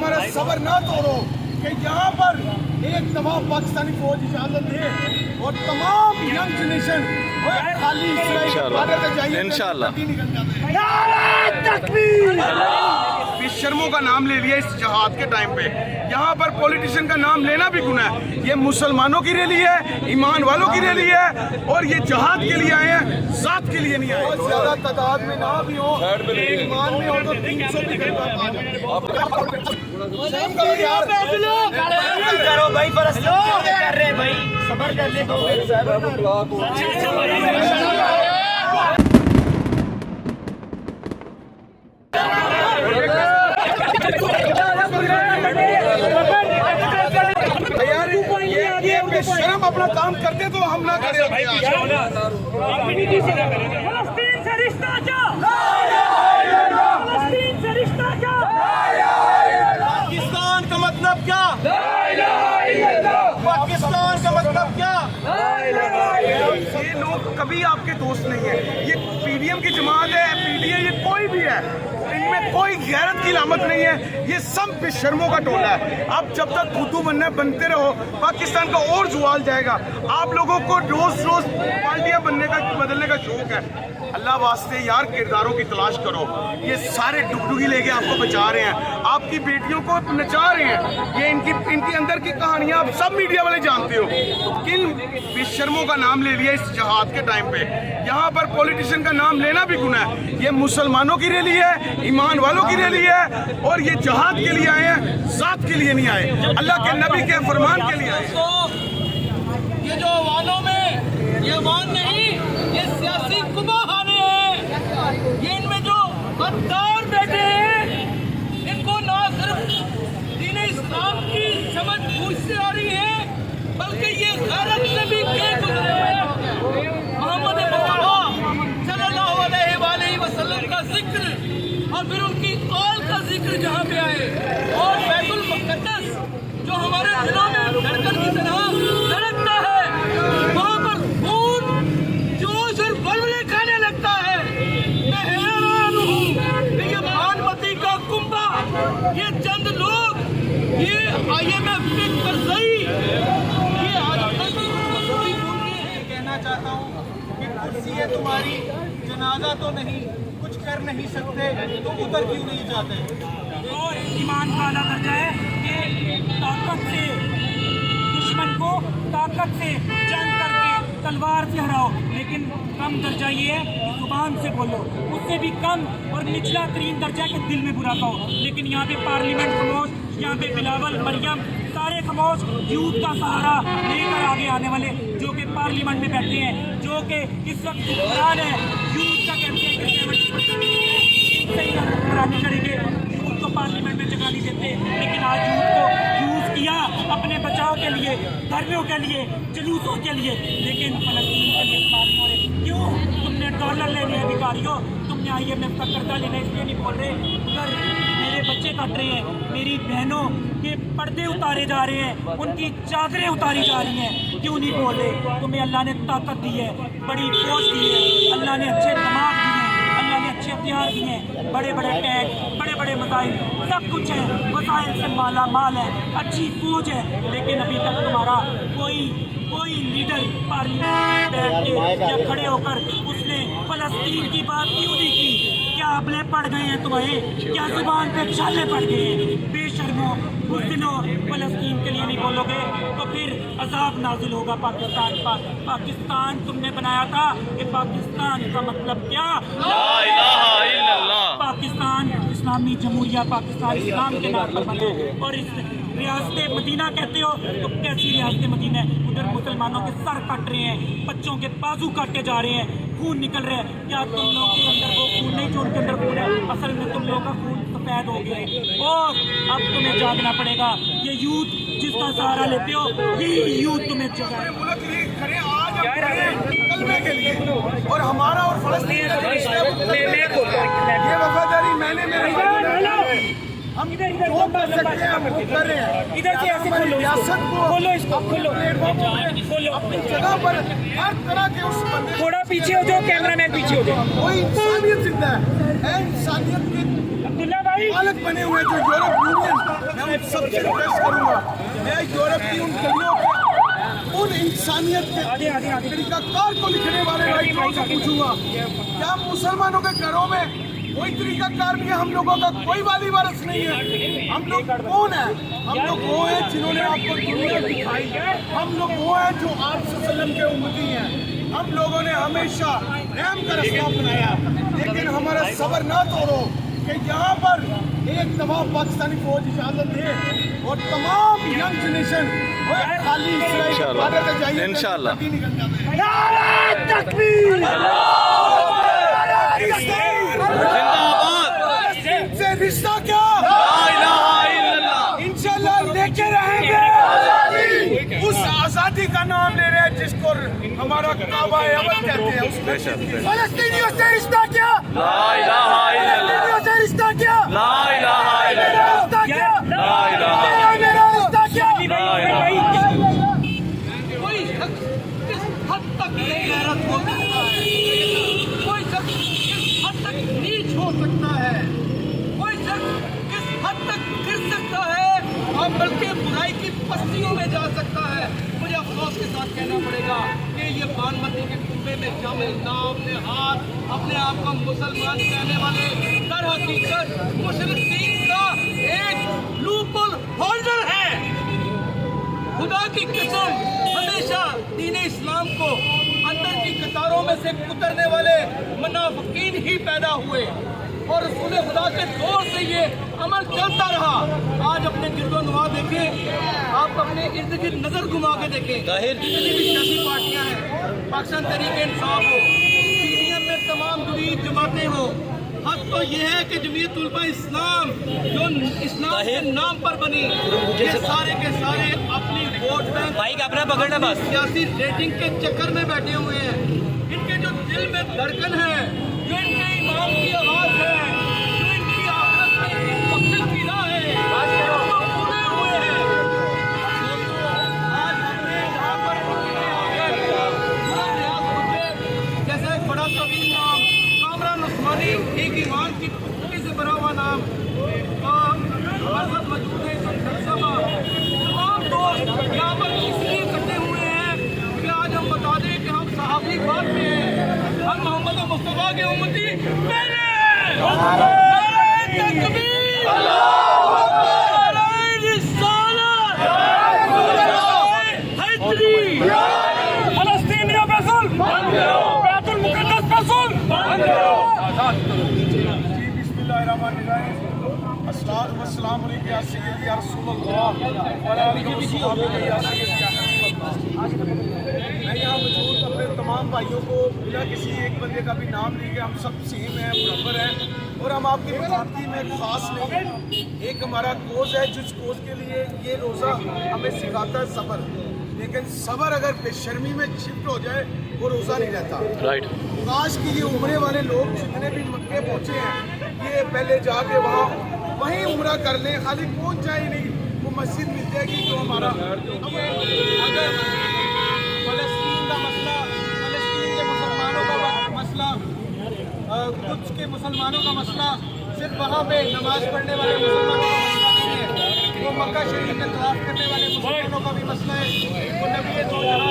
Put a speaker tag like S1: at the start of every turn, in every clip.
S1: हमारा सब्र ना तोड़ो कि यहाँ पर एक दफा पाकिस्तानी फौज इजाजत दे और तमाम यंग जनरेशन खाली इंशाल्लाह बेशर्मों का नाम ले लिया इस जहाद के टाइम पे। यहाँ पर पॉलिटिशियन का नाम लेना भी गुनाह है। ये मुसलमानों की रैली है, ईमान वालों की रैली है और ये जहाद के लिए आए हैं, जात के लिए नहीं आए। बहुत ज्यादा तादाद में ना भी हो, ईमान में हो तो 300 भी करो भाई, कर रहे भाई, सबर कर ले शर्म अपना काम करते तो हम ना करें।
S2: फलस्तीन से रिश्ता क्या, फलस्तीन से रिश्ता क्या,
S1: पाकिस्तान का मतलब क्या, पाकिस्तान का मतलब क्या। ये लोग कभी आपके दोस्त नहीं है। ये पीडीएम की जमात है, पीडीए ये कोई भी है, इनमें कोई गैरत की लामत नहीं है। ये सब बेशर्मों का टोला है। आप जब तक खुदू बनना बनते रहो, पाकिस्तान का और जुआल जाएगा। आप लोगों को रोज रोज पार्टियां बनने का बदलने का शौक है। अल्लाह वास्ते यार किरदारों की तलाश करो। ये सारे डुगडुगी लेके आपको बचा रहे हैं, आपकी बेटियों को नचा रहे हैं। ये इनकी अंदर की कहानियां आप सब मीडिया वाले जानते हो। तो किन बेशर्मों का नाम ले लिया इस जहाद के टाइम पे। यहाँ पर पॉलिटिशियन का नाम लेना भी गुनाह है। ये मुसलमानों की रैली है, ईमान वालों की रैली है और ये जहाद के लिए आए हैं, जात के लिए नहीं आए, अल्लाह के नबी के फरमान के लिए आए।
S3: ये जो अवानों में ये अवान नहीं, ये सियासी कुबाहाने हैं। ये इनमें जो गद्दार बैठे हैं, इनको ना सिर्फ दीन इस्लाम की समझ बूझ से आ रही है, बल्कि ये गैरत से भी के गुजरे हैं। मोहम्मद मुस्तफा सल्लल्लाहु अलैहि वसल्लम का जिक्र और फिर उनकी कौल का जिक्र जहाँ पे आए और बैतुल मुक़द्दस जो हमारे दिलों में धड़कन की तरह धड़कता है, वहाँ पर खून जोश और बलबले खाने लगता है। मैं हैरान हूँ कि ये भानमती का कुंभा, ये चंद लोग, ये IMF के करज़ई, ये आज तक कहना चाहता हूँ कि कुर्सी है तुम्हारी, जनाजा तो नहीं, कुछ कर नहीं सकते तो उधर क्यों नहीं जाते।
S2: और ईमान का आला दर्जा है कि ताकत से दुश्मन को ताकत से जंग करके तलवार से हराओ, लेकिन कम दर्जा ये है कि जुबान से बोलो। उससे भी कम और निचला तरीन दर्जा के दिल में बुरा कहो। लेकिन यहाँ पे पार्लियामेंट खामोश, यहाँ पे बिलावल, मरियम सारे खामोश, यूथ का सहारा लेकर आगे आने वाले जो कि पार्लियामेंट में बैठे हैं, जो कि इस वक्त हुक्मरान है, यूथ का कहते हैं कि करेंगे, यूथ को पार्लियामेंट में जगह नहीं देते। लेकिन आज यूथ को यूज किया अपने बचाव के लिए, धर्मियों के लिए, जुलूसों के लिए, लेकिन फलस्तीन के लिए इस्तेमाल नहीं हो रहे। क्यों? तुमने डॉलर लेने अधिकारियों, तुमने IMF का कर्जा लेना इसलिए नहीं बोल रहे। उधर मेरे बच्चे कट रहे हैं, मेरी बहनों के पर्दे उतारे जा रहे हैं, उनकी चादरें उतारी जा रही हैं, क्यों नहीं बोल रहे? तुम्हें अल्लाह ने ताकत दी है, बड़ी फौज दी है, अल्लाह ने अच्छे दिमाग दिए हैं, अल्लाह ने अच्छे हथियार दिए हैं, बड़े बड़े टैंक, बड़े बड़े मिसाइल, सब कुछ है, वसाइल से माला माल है, अच्छी फौज है। लेकिन अभी तक तुम्हारा कोई लीडर पार्लियामेंट में बैठ के या खड़े होकर उसने फलस्तीन की बात क्यों नहीं की? क्या अबले पड़ गए हैं तुम्हें? क्या जुबान पे छाले पड़ गए हैं? बेशर्मो, बुज़दिलो, फलस्तीन के लिए नहीं बोलोगे तो फिर अजाब नाजिल होगा पाकिस्तान पर। पाकिस्तान तुमने बनाया था कि पाकिस्तान का मतलब क्या? ला इलाहा इल्लल्लाह। पाकिस्तान इस्लामी जमहूरिया पाकिस्तान इस्लाम के नाम पर बना और इस रियासत मदीना कहते हो तो कैसी रियासत मदीना है? उधर मुसलमानों के सर कट रहे हैं, बच्चों के बाजू काटे जा रहे हैं, खून निकल रहे हैं। क्या तुम लोग के अंदर वो खून नहीं जो उनके अंदर खून है? असल में तुम लोगों का खून सफेद हो गया है और अब तुम्हें जागना पड़ेगा। ये यूथ जिसका सहारा लेते हो, यही यूथ तुम्हें जगाए। के लिए और हमारा और फलस्तीन का रिश्ता ये वफादारी मैंने हम जो कर सकते हैं हम वो कर रहे हैं। इधर से ऐसे रियासत को खोलो, इसको खोलो, अपनी जगह पर हर तरह के उस बंदे थोड़ा पीछे हो जाओ, कैमरामैन पीछे हो जाओ।
S1: कोई इंसानियत जिंदा है, इंसानियत के
S2: अब्दुल्ला भाई
S1: मालिक बने हुए जो यूरोप यूनियन से रिक्वेस्ट करूंगा, मैं यूरोप की उन गलियों के उन इंसानियत के तरीकाकार को लिखने वाले राइटरों से पूछूंगा, क्या मुसलमानों के घरों में कोई तरीकाकार नहीं है? हम लोगों का कोई वाली वारस नहीं है। हम लोग कौन है? हम लोग वो हैं जिन्होंने आपको दुनिया दिखाई। हम लोग वो हैं जो आप वसल्लम के उम्मती हैं। हम लोगों ने हमेशा रहम का रास्ता अपनाया, लेकिन हमारा सब्र ना तोड़ो कि यहाँ पर एक तमाम पाकिस्तानी फौज इजाजत दे और तमाम यंग जनरेशन खाली इंशाल्लाह से रिश्ता क्या इंशाल्लाह लेके रहेंगे। उस आजादी का नाम ले रहे हैं जिसको हमारा काबा अवल कहते हैं। फलस्तीनियों से रिश्ता क्या? फलस्तीनियों से रिश्ता क्या? रिश्ता क्या? मेरा रिश्ता क्या?
S3: कोई शख्स किस हद तक बेगैरत हो सकता है, कोई शख्स किस हद तक नीच हो सकता है, कोई शख्स किस हद तक गिर सकता है और बल्कि बुराई की पस्तियों में जा सकता है। मुझे अफसोस के साथ कहना पड़ेगा कि ये बानमती के कुब्बे में शामिल ना अपने हाथ अपने आप को मुसलमान कहने वाले दर हकीकत मुशरिकीन का एक लूपहोल होल्डर है। खुदा की कसम, हमेशा दीन इस्लाम को अंदर की कतारों में से उतरने वाले मुनाफिकीन ही पैदा हुए और रसूल खुदा के दौर से ये अमल चलता रहा। आज अपने गिरदो नुमा देखें, आप अपने इर्द गिर्द नजर घुमा के देखें, जितनी भी सियासी पार्टियां हैं, पाकिस्तान तहरीक इंसाफ हो, पीडीएम में तमाम जदीद जमातें हो, हक तो ये है कि जमीयत उलमा इस्लाम जो इस्लाम के नाम पर बनी, ये सारे के सारे अपनी वोट बैंक अपना पकड़ना बस सियासी रेटिंग के चक्कर में बैठे हुए हैं। इनके जो दिल में धड़कन है, जो इनके ईमान की आवाज है, जो इनकी आखिरत में मकसद की राह है, वो पूरे हुए हैं। आज हमने यहाँ पर जैसे एक बड़ा कवि नाम कामरान उस्मानी, एक ईमान की पुख्तगी से भरा हुआ नाम मौजूद है। तमाम दोस्त यहाँ पर इसलिए इकट्ठे हुए हैं कि आज हम बता दें कि हम सहाबी बात में हैं, हम मोहम्मद मुस्तफा के उम्मती पहले तकबीर, फलस्तीनियों पे जुल्म, बैतुल मुक़द्दस पे जुल्म।
S1: मैं यहाँ मौजूद अपने तमाम भाइयों को बिना किसी एक बंदे का भी नाम लिए, हम सब सेम हैं, बराबर हैं और हम आपकी मुखातबी में खास नहीं है। एक हमारा कोज है जिस कोज के लिए ये रोज़ा हमें सिखाता है सब्र, लेकिन सब्र अगर बेशर्मी में शिफ्ट हो जाए वो रोज़ा नहीं रहता। राइट। काश की ये उम्रे वाले लोग जितने भी मक्के पहुँचे हैं, ये पहले जाके वहीं उम्रा कर लें, खाली पहुँच जाए नहीं, वो मस्जिद मिल जाएगी जो हमारा। अगर फलस्तीन का मसला, फलस्तीन के मुसलमानों का मसला, कुछ के मुसलमानों का मसला सिर्फ वहाँ पे नमाज पढ़ने वाले मुसलमानों का मसला नहीं है, वो मक्का शरीफ के खिलाफ करने वाले मुसलमानों का भी मसला है, वो नबी दो जहां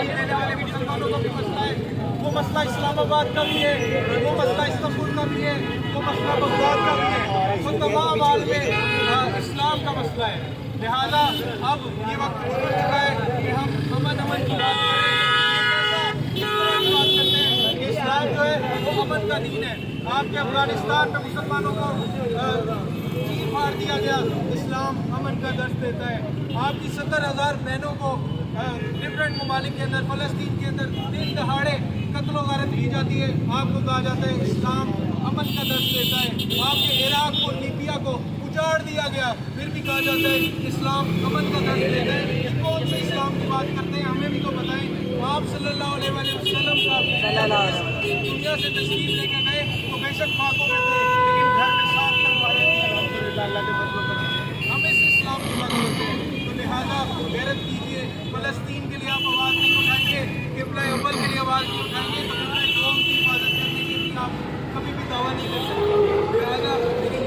S1: देने वाले मुसलमानों का भी मसला है, वो मसला इस्लामाबाद का भी है, वो मसला इस्तांबुल का भी है, वो मसला बगदाद का भी है, वो तमाम आल में इस्लाम का मसला है। लिहाजा अब ये वक्त हो चुका है कि हम अमन की बात करते हैं। इस्लाम जो है वो अमन का दीन है। आपके अफगानिस्तान में मुसलमानों को चीर फाड़ दिया गया, इस्लाम अमन का दर्ज देता है। आपकी 70,000 बहनों को डिफरेंट ममालिक के अंदर, फलस्तीन के अंदर दिन दहाड़े कत्ल गारत की जाती है, आपको कहा जाता है इस्लाम अमन का दर्ज देता है। आपके इराक को, लीबिया को उजाड़ दिया गया, फिर भी कहा जाता है इस्लाम अमन का दर्ज देता है। ये कौन से इस्लाम की बात करते हैं, हमें भी तो बताएं। आप सल्लल्लाहु अलैहि वसल्लम का दुनिया से तशरीफ लेकर गए तो बेशक खाकों में थे, लेकिन घर में साथ करवाए अल्हम्दुलिल्लाह, अल्लाह के फजल से हम इस इस्लाम की बात करते हैं। तो लिहाजा गैरत कीजिए, फलस्तीन के लिए आप आवाज़ नहीं उठाएंगे, क़िबला अव्वल के लिए आवाज़ नहीं उठाएंगे तो क़िबला कौम की हिफाजत करने के लिए आप कभी भी दावा नहीं कर सकते। लिहाजा लेकिन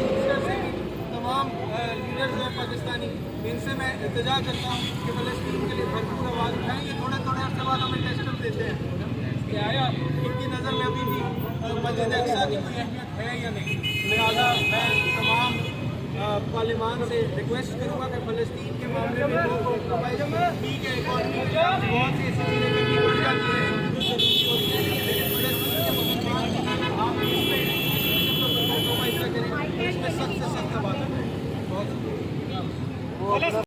S3: इंतजार करता हूँ कि फलस्तीन के लिए भरपूर आवाज़ उठाएंगे। थोड़े थोड़े हफ्ते बाद हमें टेस्ट देते हैं कि आया इनकी नज़र में अभी भी मस्जिद अक्सा की कोई अहमियत है या नहीं। लिहाजा मैं तमाम पार्लिमान से रिक्वेस्ट करूँगा कि फ़लस्तीन के मामले में लोगों को ठीक है, इकॉनमी बहुत सी ऐसी चीज़ें करनी पड़ जाती है,